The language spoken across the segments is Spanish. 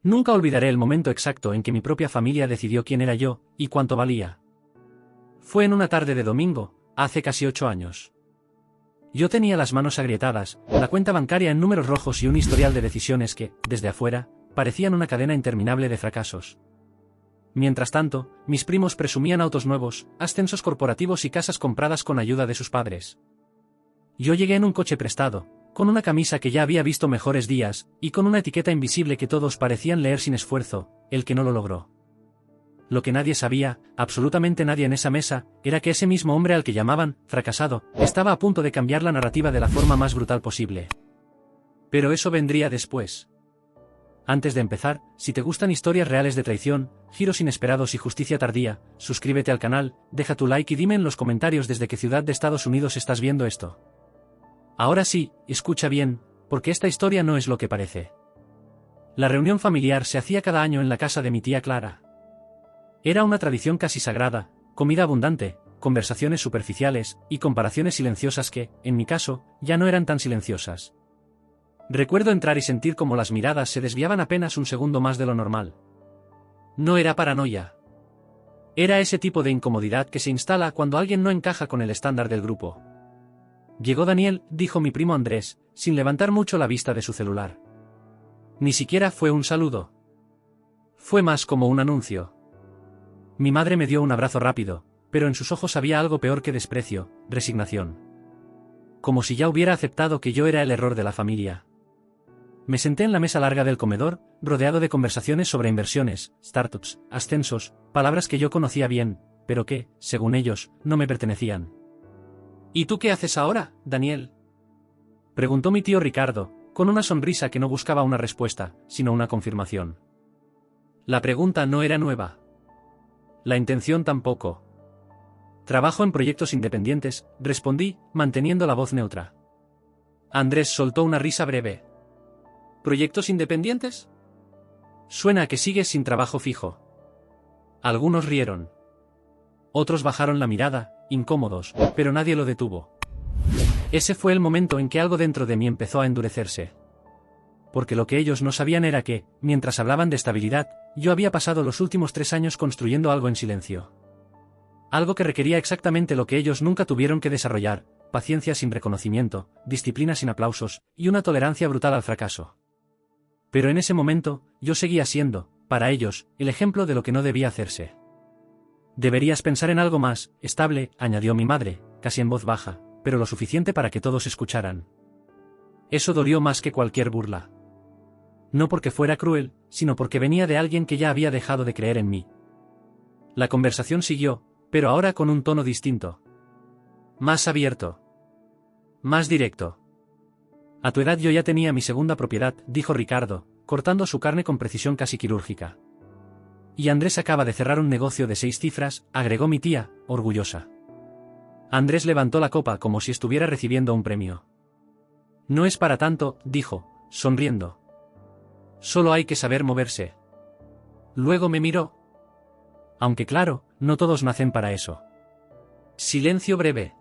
Nunca olvidaré el momento exacto en que mi propia familia decidió quién era yo y cuánto valía. Fue en una tarde de domingo, hace casi 8 años. Yo tenía las manos agrietadas, la cuenta bancaria en números rojos y un historial de decisiones que, desde afuera, parecían una cadena interminable de fracasos. Mientras tanto, mis primos presumían autos nuevos, ascensos corporativos y casas compradas con ayuda de sus padres. Yo llegué en un coche prestado, con una camisa que ya había visto mejores días, y con una etiqueta invisible que todos parecían leer sin esfuerzo, el que no lo logró. Lo que nadie sabía, absolutamente nadie en esa mesa, era que ese mismo hombre al que llamaban fracasado, estaba a punto de cambiar la narrativa de la forma más brutal posible. Pero eso vendría después. Antes de empezar, si te gustan historias reales de traición, giros inesperados y justicia tardía, suscríbete al canal, deja tu like y dime en los comentarios desde qué ciudad de Estados Unidos estás viendo esto. Ahora sí, escucha bien, porque esta historia no es lo que parece. La reunión familiar se hacía cada año en la casa de mi tía Clara. Era una tradición casi sagrada, comida abundante, conversaciones superficiales y comparaciones silenciosas que, en mi caso, ya no eran tan silenciosas. Recuerdo entrar y sentir cómo las miradas se desviaban apenas un segundo más de lo normal. No era paranoia. Era ese tipo de incomodidad que se instala cuando alguien no encaja con el estándar del grupo. Llegó Daniel, dijo mi primo Andrés, sin levantar mucho la vista de su celular. Ni siquiera fue un saludo. Fue más como un anuncio. Mi madre me dio un abrazo rápido, pero en sus ojos había algo peor que desprecio, resignación. Como si ya hubiera aceptado que yo era el error de la familia. Me senté en la mesa larga del comedor, rodeado de conversaciones sobre inversiones, startups, ascensos, palabras que yo conocía bien, pero que, según ellos, no me pertenecían. ¿Y tú qué haces ahora, Daniel?, preguntó mi tío Ricardo, con una sonrisa que no buscaba una respuesta, sino una confirmación. La pregunta no era nueva. La intención tampoco. Trabajo en proyectos independientes, respondí, manteniendo la voz neutra. Andrés soltó una risa breve. ¿Proyectos independientes? Suena a que sigues sin trabajo fijo. Algunos rieron. Otros bajaron la mirada, incómodos, pero nadie lo detuvo. Ese fue el momento en que algo dentro de mí empezó a endurecerse. Porque lo que ellos no sabían era que, mientras hablaban de estabilidad, yo había pasado los últimos 3 años construyendo algo en silencio. Algo que requería exactamente lo que ellos nunca tuvieron que desarrollar: paciencia sin reconocimiento, disciplina sin aplausos, y una tolerancia brutal al fracaso. Pero en ese momento, yo seguía siendo, para ellos, el ejemplo de lo que no debía hacerse. Deberías pensar en algo más estable, añadió mi madre, casi en voz baja, pero lo suficiente para que todos escucharan. Eso dolió más que cualquier burla. No porque fuera cruel, sino porque venía de alguien que ya había dejado de creer en mí. La conversación siguió, pero ahora con un tono distinto. Más abierto. Más directo. A tu edad yo ya tenía mi segunda propiedad, dijo Ricardo, cortando su carne con precisión casi quirúrgica. Y Andrés acaba de cerrar un negocio de 6 cifras, agregó mi tía, orgullosa. Andrés levantó la copa como si estuviera recibiendo un premio. No es para tanto, dijo, sonriendo. Solo hay que saber moverse. Luego me miró. Aunque claro, no todos nacen para eso. Silencio breve.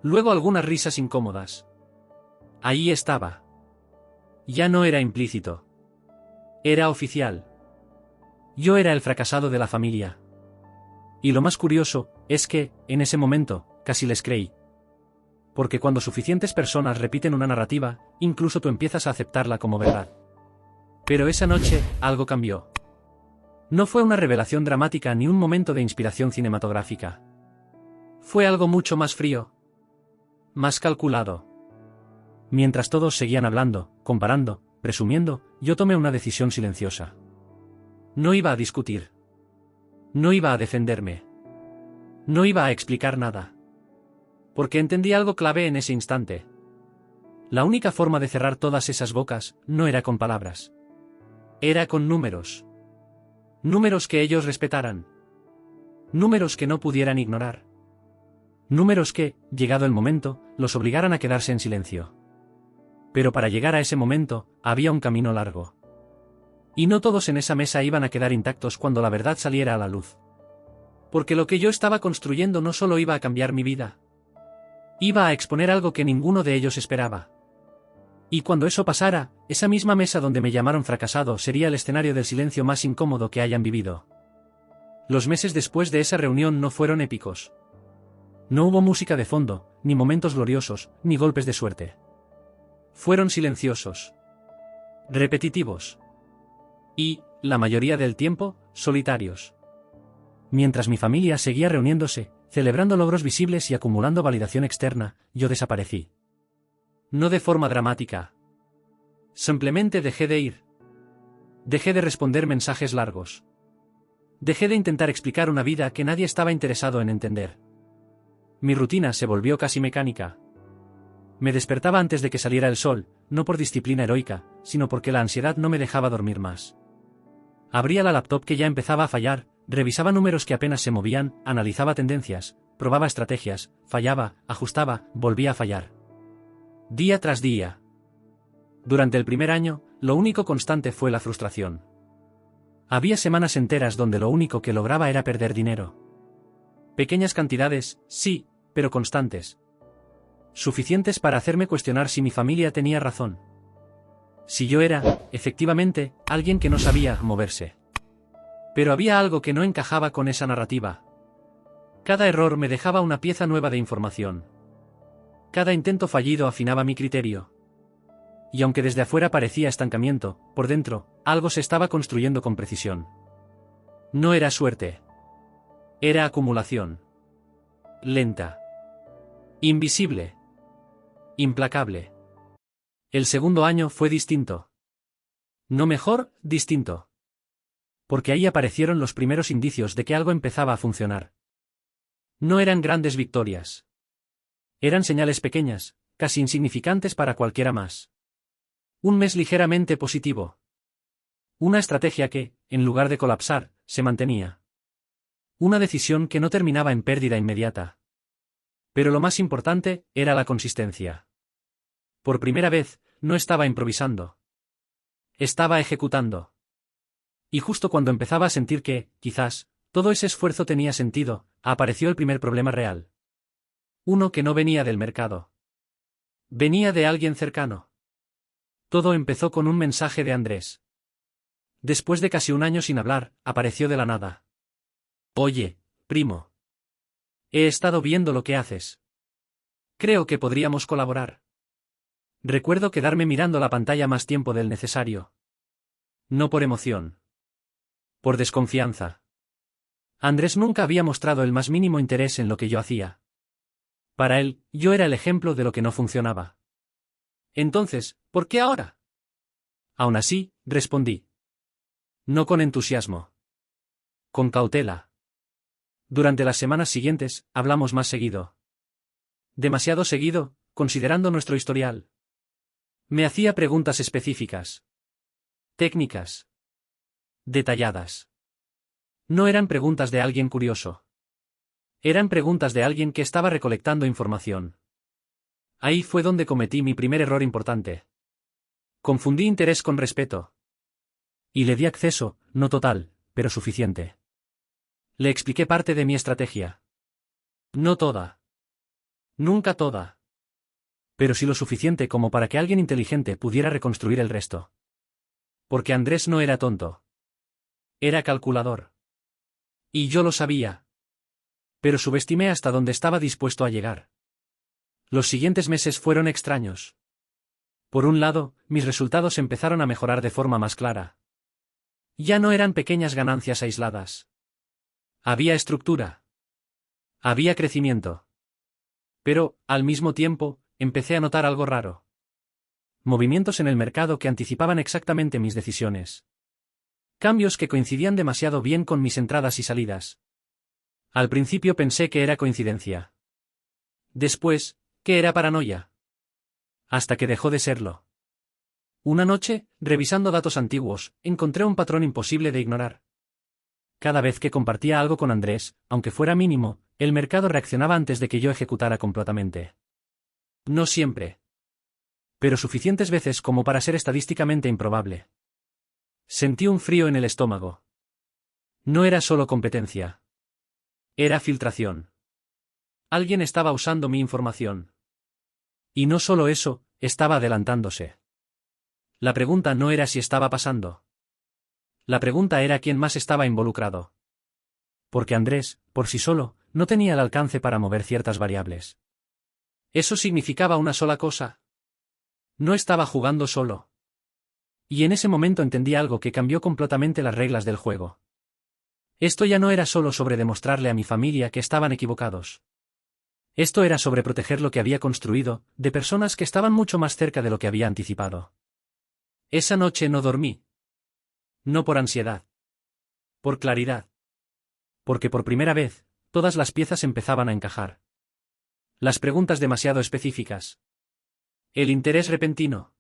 Luego algunas risas incómodas. Ahí estaba. Ya no era implícito. Era oficial. Yo era el fracasado de la familia. Y lo más curioso, es que, en ese momento, casi les creí. Porque cuando suficientes personas repiten una narrativa, incluso tú empiezas a aceptarla como verdad. Pero esa noche, algo cambió. No fue una revelación dramática ni un momento de inspiración cinematográfica. Fue algo mucho más frío. Más calculado. Mientras todos seguían hablando, comparando, presumiendo, yo tomé una decisión silenciosa. No iba a discutir. No iba a defenderme. No iba a explicar nada. Porque entendí algo clave en ese instante. La única forma de cerrar todas esas bocas no era con palabras. Era con números. Números que ellos respetaran. Números que no pudieran ignorar. Números que, llegado el momento, los obligaran a quedarse en silencio. Pero para llegar a ese momento, había un camino largo. Y no todos en esa mesa iban a quedar intactos cuando la verdad saliera a la luz. Porque lo que yo estaba construyendo no solo iba a cambiar mi vida. Iba a exponer algo que ninguno de ellos esperaba. Y cuando eso pasara, esa misma mesa donde me llamaron fracasado sería el escenario del silencio más incómodo que hayan vivido. Los meses después de esa reunión no fueron épicos. No hubo música de fondo, ni momentos gloriosos, ni golpes de suerte. Fueron silenciosos, repetitivos y, la mayoría del tiempo, solitarios. Mientras mi familia seguía reuniéndose, celebrando logros visibles y acumulando validación externa, yo desaparecí. No de forma dramática. Simplemente dejé de ir. Dejé de responder mensajes largos. Dejé de intentar explicar una vida que nadie estaba interesado en entender. Mi rutina se volvió casi mecánica. Me despertaba antes de que saliera el sol, no por disciplina heroica, sino porque la ansiedad no me dejaba dormir más. Abría la laptop que ya empezaba a fallar, revisaba números que apenas se movían, analizaba tendencias, probaba estrategias, fallaba, ajustaba, volvía a fallar. Día tras día. Durante el primer año, lo único constante fue la frustración. Había semanas enteras donde lo único que lograba era perder dinero. Pequeñas cantidades, sí, pero constantes. Suficientes para hacerme cuestionar si mi familia tenía razón. Si yo era, efectivamente, alguien que no sabía moverse. Pero había algo que no encajaba con esa narrativa. Cada error me dejaba una pieza nueva de información. Cada intento fallido afinaba mi criterio. Y aunque desde afuera parecía estancamiento, por dentro, algo se estaba construyendo con precisión. No era suerte. Era acumulación. Lenta. Invisible. Implacable. El segundo año fue distinto. No mejor, distinto. Porque ahí aparecieron los primeros indicios de que algo empezaba a funcionar. No eran grandes victorias. Eran señales pequeñas, casi insignificantes para cualquiera más. Un mes ligeramente positivo. Una estrategia que, en lugar de colapsar, se mantenía. Una decisión que no terminaba en pérdida inmediata. Pero lo más importante era la consistencia. Por primera vez, no estaba improvisando. Estaba ejecutando. Y justo cuando empezaba a sentir que, quizás, todo ese esfuerzo tenía sentido, apareció el primer problema real. Uno que no venía del mercado. Venía de alguien cercano. Todo empezó con un mensaje de Andrés. Después de casi un año sin hablar, apareció de la nada. Oye, primo. He estado viendo lo que haces. Creo que podríamos colaborar. Recuerdo quedarme mirando la pantalla más tiempo del necesario. No por emoción. Por desconfianza. Andrés nunca había mostrado el más mínimo interés en lo que yo hacía. Para él, yo era el ejemplo de lo que no funcionaba. Entonces, ¿por qué ahora? Aún así, respondí. No con entusiasmo. Con cautela. Durante las semanas siguientes, hablamos más seguido. Demasiado seguido, considerando nuestro historial. Me hacía preguntas específicas. Técnicas. Detalladas. No eran preguntas de alguien curioso. Eran preguntas de alguien que estaba recolectando información. Ahí fue donde cometí mi primer error importante. Confundí interés con respeto. Y le di acceso, no total, pero suficiente. Le expliqué parte de mi estrategia. No toda. Nunca toda. Pero sí lo suficiente como para que alguien inteligente pudiera reconstruir el resto. Porque Andrés no era tonto. Era calculador. Y yo lo sabía. Pero subestimé hasta donde estaba dispuesto a llegar. Los siguientes meses fueron extraños. Por un lado, mis resultados empezaron a mejorar de forma más clara. Ya no eran pequeñas ganancias aisladas. Había estructura. Había crecimiento. Pero, al mismo tiempo, empecé a notar algo raro. Movimientos en el mercado que anticipaban exactamente mis decisiones. Cambios que coincidían demasiado bien con mis entradas y salidas. Al principio pensé que era coincidencia. Después, que era paranoia. Hasta que dejó de serlo. Una noche, revisando datos antiguos, encontré un patrón imposible de ignorar. Cada vez que compartía algo con Andrés, aunque fuera mínimo, el mercado reaccionaba antes de que yo ejecutara completamente. No siempre. Pero suficientes veces como para ser estadísticamente improbable. Sentí un frío en el estómago. No era solo competencia. Era filtración. Alguien estaba usando mi información. Y no solo eso, estaba adelantándose. La pregunta no era si estaba pasando. La pregunta era quién más estaba involucrado. Porque Andrés, por sí solo, no tenía el alcance para mover ciertas variables. Eso significaba una sola cosa. No estaba jugando solo. Y en ese momento entendí algo que cambió completamente las reglas del juego. Esto ya no era solo sobre demostrarle a mi familia que estaban equivocados. Esto era sobre proteger lo que había construido, de personas que estaban mucho más cerca de lo que había anticipado. Esa noche no dormí. No por ansiedad. Por claridad. Porque por primera vez, todas las piezas empezaban a encajar. Las preguntas demasiado específicas. El interés repentino.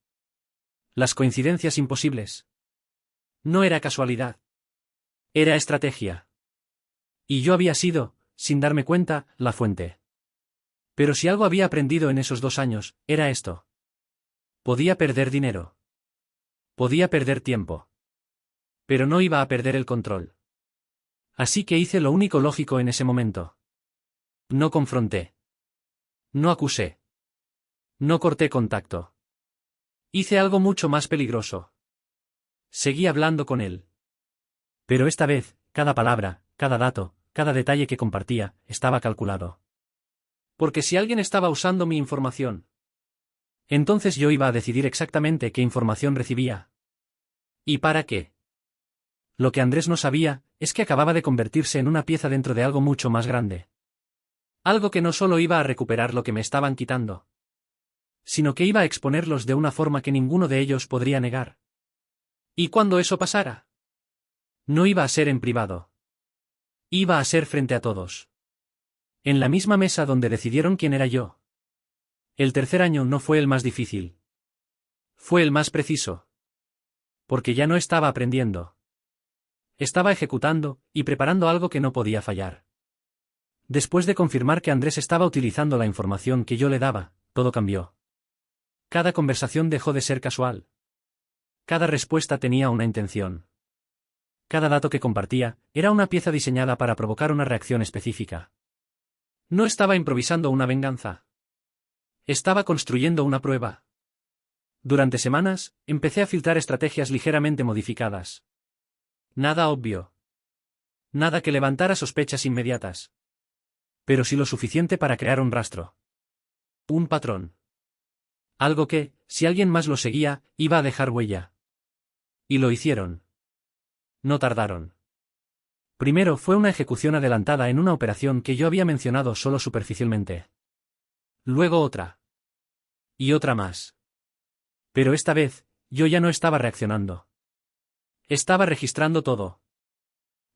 Las coincidencias imposibles. No era casualidad. Era estrategia. Y yo había sido, sin darme cuenta, la fuente. Pero si algo había aprendido en esos 2 años, era esto. Podía perder dinero. Podía perder tiempo. Pero no iba a perder el control. Así que hice lo único lógico en ese momento. No confronté. No acusé. No corté contacto. Hice algo mucho más peligroso. Seguí hablando con él. Pero esta vez, cada palabra, cada dato, cada detalle que compartía, estaba calculado. Porque si alguien estaba usando mi información, entonces yo iba a decidir exactamente qué información recibía. ¿Y para qué? Lo que Andrés no sabía, es que acababa de convertirse en una pieza dentro de algo mucho más grande. Algo que no solo iba a recuperar lo que me estaban quitando, sino que iba a exponerlos de una forma que ninguno de ellos podría negar. Y cuando eso pasara, no iba a ser en privado. Iba a ser frente a todos. En la misma mesa donde decidieron quién era yo. El tercer año no fue el más difícil. Fue el más preciso. Porque ya no estaba aprendiendo. Estaba ejecutando, y preparando algo que no podía fallar. Después de confirmar que Andrés estaba utilizando la información que yo le daba, todo cambió. Cada conversación dejó de ser casual. Cada respuesta tenía una intención. Cada dato que compartía, era una pieza diseñada para provocar una reacción específica. No estaba improvisando una venganza. Estaba construyendo una prueba. Durante semanas, empecé a filtrar estrategias ligeramente modificadas. Nada obvio. Nada que levantara sospechas inmediatas. Pero sí lo suficiente para crear un rastro. Un patrón. Algo que, si alguien más lo seguía, iba a dejar huella. Y lo hicieron. No tardaron. Primero fue una ejecución adelantada en una operación que yo había mencionado solo superficialmente. Luego otra. Y otra más. Pero esta vez, yo ya no estaba reaccionando. Estaba registrando todo.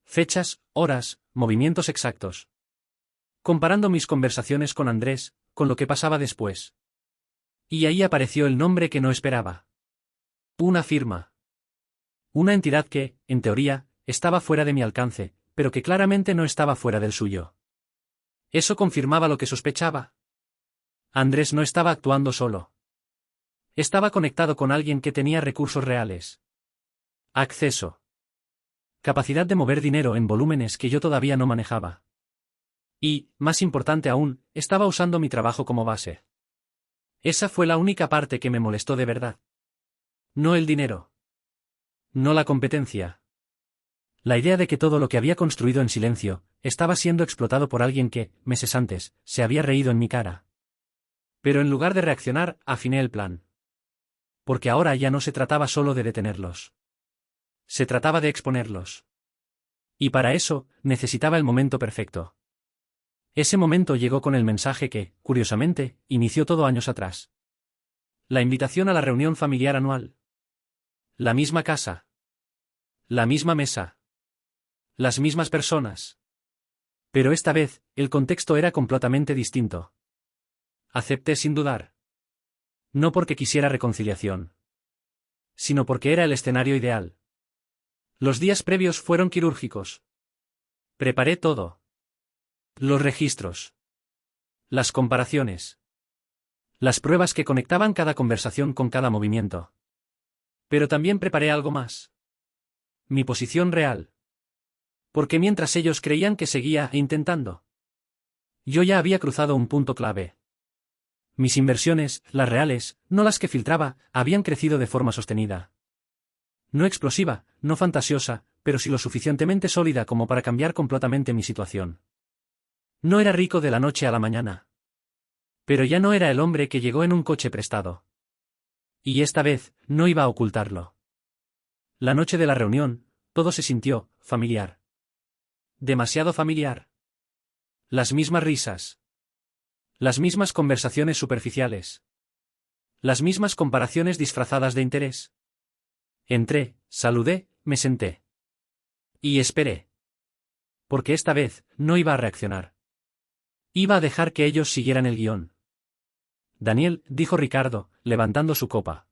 Fechas, horas, movimientos exactos. Comparando mis conversaciones con Andrés, con lo que pasaba después. Y ahí apareció el nombre que no esperaba. Una firma. Una entidad que, en teoría, estaba fuera de mi alcance, pero que claramente no estaba fuera del suyo. Eso confirmaba lo que sospechaba. Andrés no estaba actuando solo. Estaba conectado con alguien que tenía recursos reales. Acceso. Capacidad de mover dinero en volúmenes que yo todavía no manejaba. Y, más importante aún, estaba usando mi trabajo como base. Esa fue la única parte que me molestó de verdad. No el dinero. No la competencia. La idea de que todo lo que había construido en silencio, estaba siendo explotado por alguien que, meses antes, se había reído en mi cara. Pero en lugar de reaccionar, afiné el plan. Porque ahora ya no se trataba solo de detenerlos. Se trataba de exponerlos. Y para eso, necesitaba el momento perfecto. Ese momento llegó con el mensaje que, curiosamente, inició todo años atrás. La invitación a la reunión familiar anual. La misma casa. La misma mesa. Las mismas personas. Pero esta vez, el contexto era completamente distinto. Acepté sin dudar. No porque quisiera reconciliación. Sino porque era el escenario ideal. Los días previos fueron quirúrgicos. Preparé todo. Los registros. Las comparaciones. Las pruebas que conectaban cada conversación con cada movimiento. Pero también preparé algo más. Mi posición real. Porque mientras ellos creían que seguía intentando, yo ya había cruzado un punto clave. Mis inversiones, las reales, no las que filtraba, habían crecido de forma sostenida. No explosiva, no fantasiosa, pero sí lo suficientemente sólida como para cambiar completamente mi situación. No era rico de la noche a la mañana. Pero ya no era el hombre que llegó en un coche prestado. Y esta vez, no iba a ocultarlo. La noche de la reunión, todo se sintió familiar. Demasiado familiar. Las mismas risas. Las mismas conversaciones superficiales. Las mismas comparaciones disfrazadas de interés. Entré, saludé, me senté. Y esperé. Porque esta vez, no iba a reaccionar. Iba a dejar que ellos siguieran el guión. Daniel, dijo Ricardo, levantando su copa.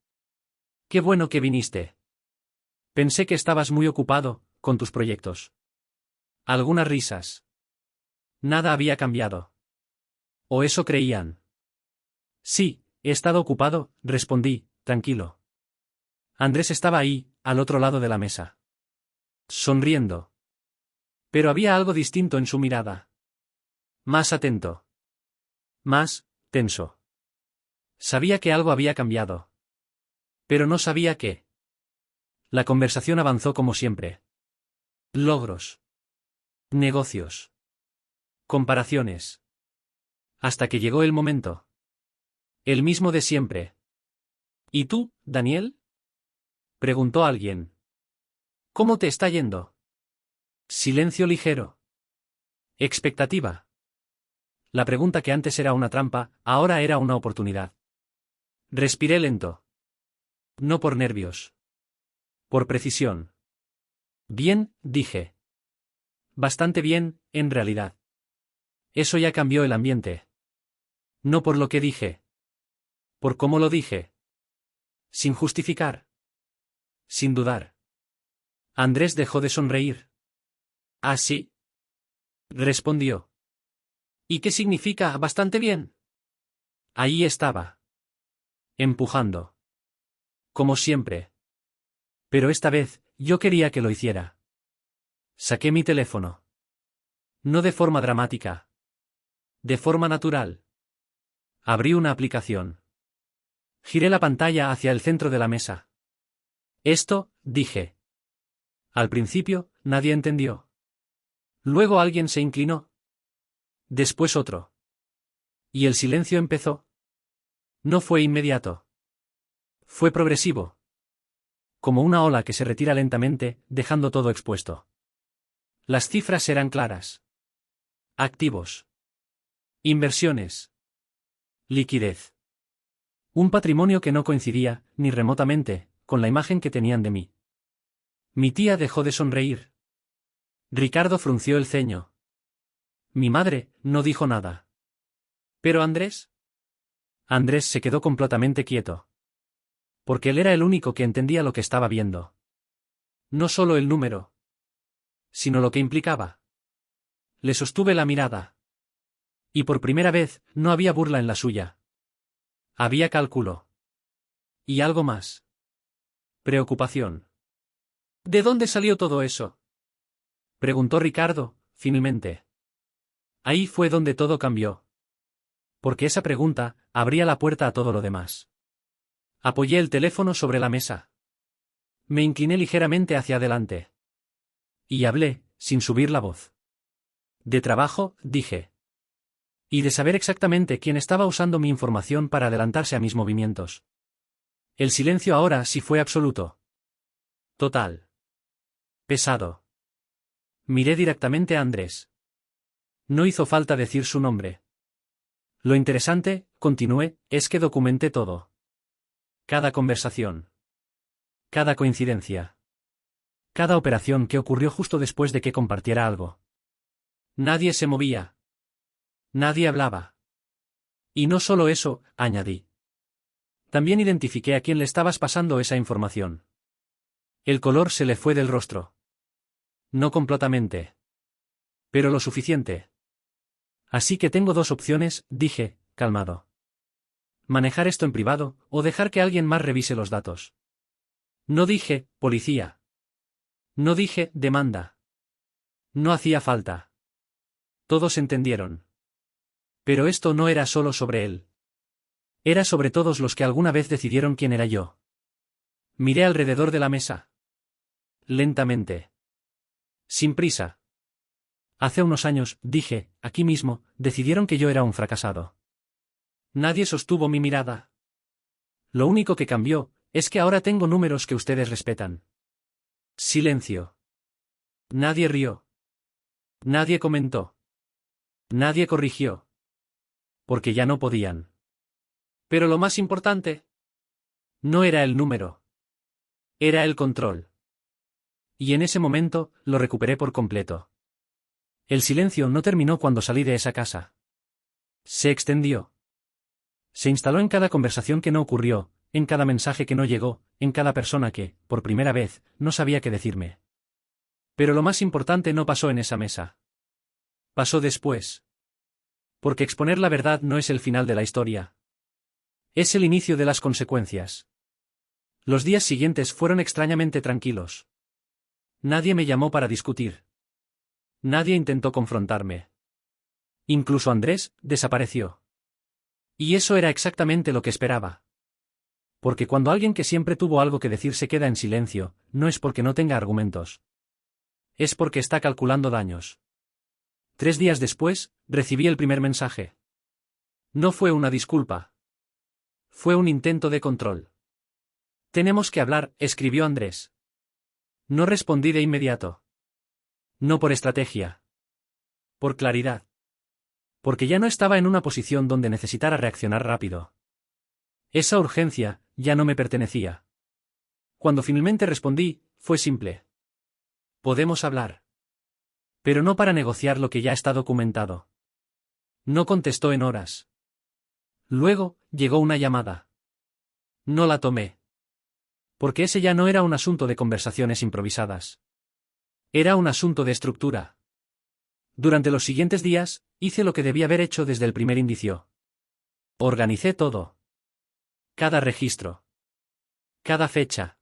Qué bueno que viniste. Pensé que estabas muy ocupado, con tus proyectos. Algunas risas. Nada había cambiado. ¿O eso creían? Sí, he estado ocupado, respondí, tranquilo. Andrés estaba ahí, al otro lado de la mesa. Sonriendo. Pero había algo distinto en su mirada. Más atento. Más tenso. Sabía que algo había cambiado. Pero no sabía qué. La conversación avanzó como siempre. Logros. Negocios. Comparaciones. Hasta que llegó el momento. El mismo de siempre. ¿Y tú, Daniel? Preguntó alguien. ¿Cómo te está yendo? Silencio ligero. Expectativa. La pregunta que antes era una trampa, ahora era una oportunidad. Respiré lento. No por nervios. Por precisión. Bien, dije. Bastante bien, en realidad. Eso ya cambió el ambiente. No por lo que dije. Por cómo lo dije. Sin justificar. Sin dudar. Andrés dejó de sonreír. ¿Ah, sí? Respondió. ¿Y qué significa bastante bien? Ahí estaba. Empujando. Como siempre. Pero esta vez, yo quería que lo hiciera. Saqué mi teléfono. No de forma dramática. De forma natural. Abrí una aplicación. Giré la pantalla hacia el centro de la mesa. Esto, dije. Al principio, nadie entendió. Luego alguien se inclinó. Después otro. Y el silencio empezó. No fue inmediato. Fue progresivo. Como una ola que se retira lentamente, dejando todo expuesto. Las cifras eran claras. Activos. Inversiones. Liquidez. Un patrimonio que no coincidía, ni remotamente, con la imagen que tenían de mí. Mi tía dejó de sonreír. Ricardo frunció el ceño. Mi madre no dijo nada. ¿Pero Andrés? Andrés se quedó completamente quieto. Porque él era el único que entendía lo que estaba viendo. No solo el número, sino lo que implicaba. Le sostuve la mirada. Y por primera vez, no había burla en la suya. Había cálculo. Y algo más. Preocupación. ¿De dónde salió todo eso? Preguntó Ricardo, finalmente. Ahí fue donde todo cambió. Porque esa pregunta abría la puerta a todo lo demás. Apoyé el teléfono sobre la mesa. Me incliné ligeramente hacia adelante. Y hablé, sin subir la voz. De trabajo, dije. Y de saber exactamente quién estaba usando mi información para adelantarse a mis movimientos. El silencio ahora sí fue absoluto. Total. Pesado. Miré directamente a Andrés. No hizo falta decir su nombre. Lo interesante, continué, es que documenté todo. Cada conversación. Cada coincidencia. Cada operación que ocurrió justo después de que compartiera algo. Nadie se movía. Nadie hablaba. Y no solo eso, añadí. También identifiqué a quién le estabas pasando esa información. El color se le fue del rostro. No completamente. Pero lo suficiente. Así que tengo dos opciones, dije, calmado. Manejar esto en privado, o dejar que alguien más revise los datos. No dije, policía. No dije, demanda. No hacía falta. Todos entendieron. Pero esto no era solo sobre él. Era sobre todos los que alguna vez decidieron quién era yo. Miré alrededor de la mesa. Lentamente. Sin prisa. Hace unos años, dije, aquí mismo, decidieron que yo era un fracasado. Nadie sostuvo mi mirada. Lo único que cambió, es que ahora tengo números que ustedes respetan. Silencio. Nadie rió. Nadie comentó. Nadie corrigió. Porque ya no podían. Pero lo más importante, no era el número. Era el control. Y en ese momento, lo recuperé por completo. El silencio no terminó cuando salí de esa casa. Se extendió. Se instaló en cada conversación que no ocurrió, en cada mensaje que no llegó, en cada persona que, por primera vez, no sabía qué decirme. Pero lo más importante no pasó en esa mesa. Pasó después. Porque exponer la verdad no es el final de la historia. Es el inicio de las consecuencias. Los días siguientes fueron extrañamente tranquilos. Nadie me llamó para discutir. Nadie intentó confrontarme. Incluso Andrés desapareció. Y eso era exactamente lo que esperaba. Porque cuando alguien que siempre tuvo algo que decir se queda en silencio, no es porque no tenga argumentos. Es porque está calculando daños. 3 días después, recibí el primer mensaje. No fue una disculpa. Fue un intento de control. Tenemos que hablar, escribió Andrés. No respondí de inmediato. No por estrategia. Por claridad. Porque ya no estaba en una posición donde necesitara reaccionar rápido. Esa urgencia ya no me pertenecía. Cuando finalmente respondí, fue simple. Podemos hablar. Pero no para negociar lo que ya está documentado. No contestó en horas. Luego, llegó una llamada. No la tomé. Porque ese ya no era un asunto de conversaciones improvisadas. Era un asunto de estructura. Durante los siguientes días, hice lo que debía haber hecho desde el primer indicio. Organicé todo. Cada registro. Cada fecha.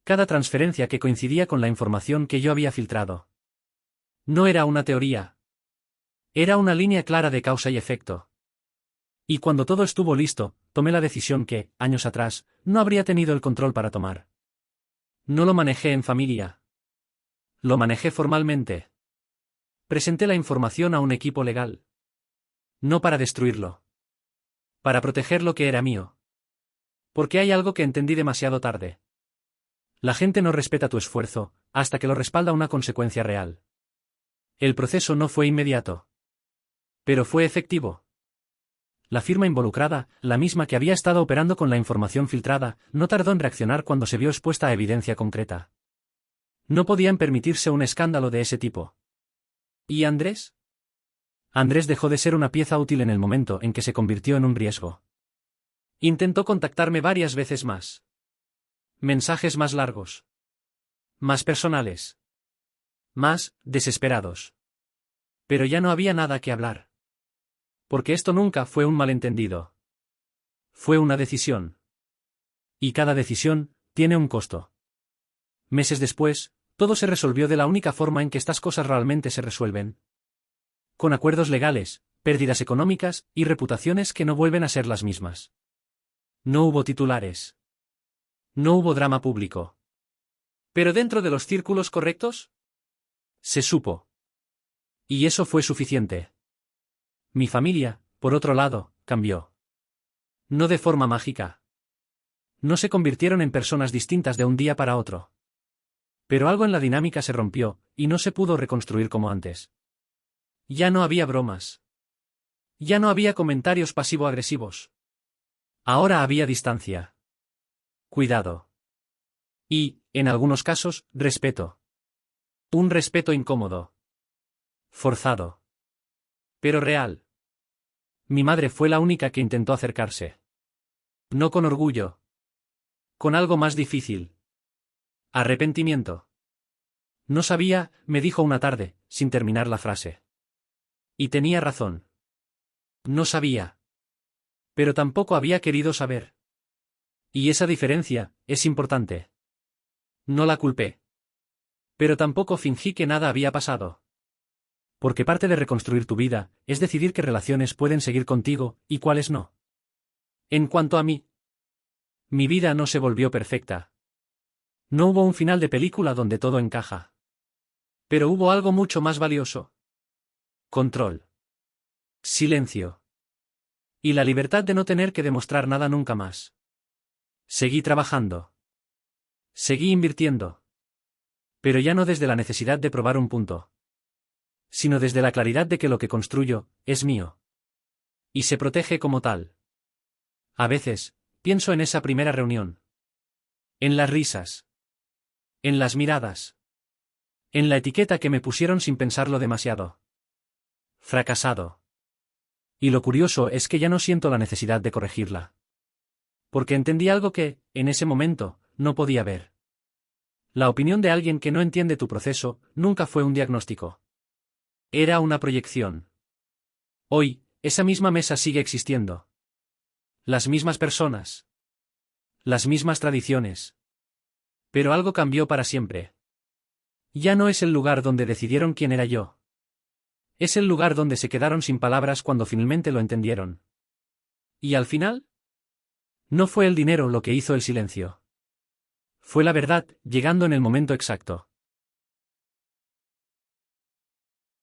Cada transferencia que coincidía con la información que yo había filtrado. No era una teoría. Era una línea clara de causa y efecto. Y cuando todo estuvo listo, tomé la decisión que, años atrás, no habría tenido el control para tomar. No lo manejé en familia. Lo manejé formalmente. Presenté la información a un equipo legal. No para destruirlo. Para proteger lo que era mío. Porque hay algo que entendí demasiado tarde. La gente no respeta tu esfuerzo, hasta que lo respalda una consecuencia real. El proceso no fue inmediato. Pero fue efectivo. La firma involucrada, la misma que había estado operando con la información filtrada, no tardó en reaccionar cuando se vio expuesta a evidencia concreta. No podían permitirse un escándalo de ese tipo. ¿Y Andrés? Andrés dejó de ser una pieza útil en el momento en que se convirtió en un riesgo. Intentó contactarme varias veces más. Mensajes más largos. Más personales. Más desesperados. Pero ya no había nada que hablar. Porque esto nunca fue un malentendido. Fue una decisión. Y cada decisión tiene un costo. Meses después, todo se resolvió de la única forma en que estas cosas realmente se resuelven. Con acuerdos legales, pérdidas económicas y reputaciones que no vuelven a ser las mismas. No hubo titulares. No hubo drama público. ¿Pero dentro de los círculos correctos? Se supo. Y eso fue suficiente. Mi familia, por otro lado, cambió. No de forma mágica. No se convirtieron en personas distintas de un día para otro. Pero algo en la dinámica se rompió, y no se pudo reconstruir como antes. Ya no había bromas. Ya no había comentarios pasivo-agresivos. Ahora había distancia. Cuidado. Y, en algunos casos, respeto. Un respeto incómodo. Forzado. Pero real. Mi madre fue la única que intentó acercarse. No con orgullo. Con algo más difícil. Arrepentimiento. No sabía, me dijo una tarde, sin terminar la frase. Y tenía razón. No sabía. Pero tampoco había querido saber. Y esa diferencia es importante. No la culpé. Pero tampoco fingí que nada había pasado. Porque parte de reconstruir tu vida es decidir qué relaciones pueden seguir contigo y cuáles no. En cuanto a mí, mi vida no se volvió perfecta. No hubo un final de película donde todo encaja. Pero hubo algo mucho más valioso. Control. Silencio. Y la libertad de no tener que demostrar nada nunca más. Seguí trabajando. Seguí invirtiendo. Pero ya no desde la necesidad de probar un punto, sino desde la claridad de que lo que construyo es mío. Y se protege como tal. A veces, pienso en esa primera reunión. En las risas. En las miradas. En la etiqueta que me pusieron sin pensarlo demasiado. Fracasado. Y lo curioso es que ya no siento la necesidad de corregirla. Porque entendí algo que, en ese momento, no podía ver. La opinión de alguien que no entiende tu proceso nunca fue un diagnóstico. Era una proyección. Hoy, esa misma mesa sigue existiendo. Las mismas personas. Las mismas tradiciones. Pero algo cambió para siempre. Ya no es el lugar donde decidieron quién era yo. Es el lugar donde se quedaron sin palabras cuando finalmente lo entendieron. ¿Y al final? No fue el dinero lo que hizo el silencio. Fue la verdad, llegando en el momento exacto.